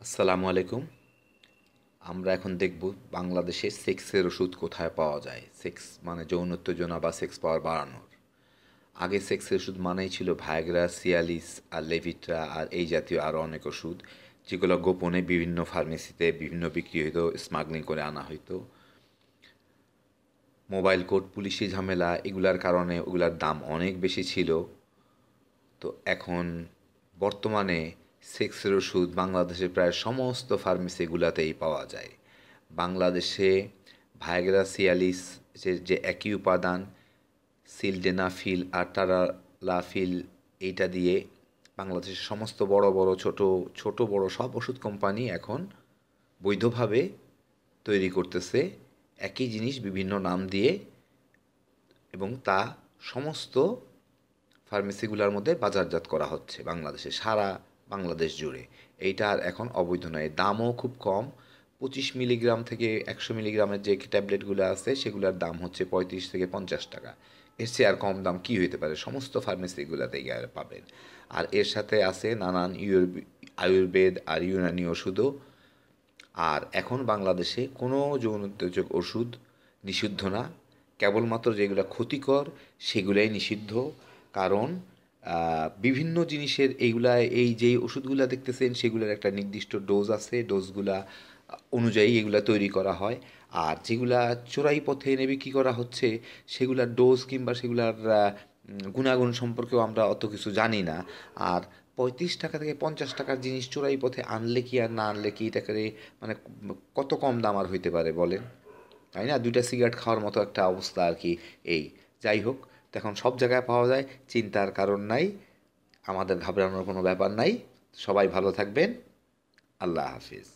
আসসালামু আলাইকুম। আমরা এখন দেখব বাংলাদেশে সেক্সের ওষুধ কোথায় পাওয়া যায়। সেক্স মানে যৌন উত্তেজনা বা সেক্স পাওয়ার বাড়ানোর। আগে সেক্সের ওষুধ মানেই ছিল ভায়াগ্রা, সিয়ালিস আর লেভিট্রা আর এই জাতীয় আরও অনেক ওষুধ, যেগুলো গোপনে বিভিন্ন ফার্মেসিতে বিভিন্ন বিক্রি হইতো, স্মাগলিং করে আনা হইতো। মোবাইল কোর্ট, পুলিশি ঝামেলা এগুলার কারণে ওগুলার দাম অনেক বেশি ছিল। তো এখন বর্তমানে সেক্সের ওষুধ বাংলাদেশের প্রায় সমস্ত ফার্মেসিগুলোতেই পাওয়া যায়। বাংলাদেশে ভায়াগ্রা, সিয়ালিস যে একই উপাদান, সিলডেনাফিল আর টারালাফিল, এইটা দিয়ে বাংলাদেশের সমস্ত বড় বড় ছোট ছোট বড় সব ওষুধ কোম্পানি এখন বৈধভাবে তৈরি করতেছে একই জিনিস বিভিন্ন নাম দিয়ে, এবং তা সমস্ত ফার্মেসিগুলোর মধ্যে বাজারজাত করা হচ্ছে বাংলাদেশে, সারা বাংলাদেশ জুড়ে। এইটা আর এখন অবৈধ নয়, দামও খুব কম। 25 মিলিগ্রাম থেকে 100 মিলিগ্রামের যে ট্যাবলেটগুলো আছে সেগুলোর দাম হচ্ছে 35 থেকে 50 টাকা। এর চেয়ে আর কম দাম কী হইতে পারে? সমস্ত ফার্মেসিগুলোতেই পাবেন। আর এর সাথে আছে নানান আয়ুর্বেদ আর ইউনানি ওষুধও। আর এখন বাংলাদেশে কোনো যৌন উত্তেজক ওষুধ নিষিদ্ধ না, কেবলমাত্র যেগুলো ক্ষতিকর সেগুলাই নিষিদ্ধ। কারণ বিভিন্ন জিনিসের এইগুলা, এই যেই ওষুধগুলা দেখতেছেন সেগুলোর একটা নির্দিষ্ট ডোজ আছে, ডোজগুলা অনুযায়ী এগুলা তৈরি করা হয়। আর যেগুলা চোরাই পথে এনে বিক্রি করা হচ্ছে সেগুলার ডোজ কিংবা সেগুলার গুণাগুণ সম্পর্কেও আমরা অত কিছু জানি না। আর 35 টাকা থেকে 50 টাকার জিনিস চোরাই পথে আনলে কি আর না আনলে কি এটাকে মানে কত কম দাম আর হইতে পারে বলেন, তাই না? দুইটা সিগারেট খাওয়ার মতো একটা অবস্থা আর কি। এই যাই হোক, তো এখন সব জায়গায় পাওয়া যায়, চিন্তার কারণ নাই, আমাদের ঘাবড়ানোর কোনো ব্যাপার নাই। সবাই ভালো থাকবেন। আল্লাহ হাফিজ।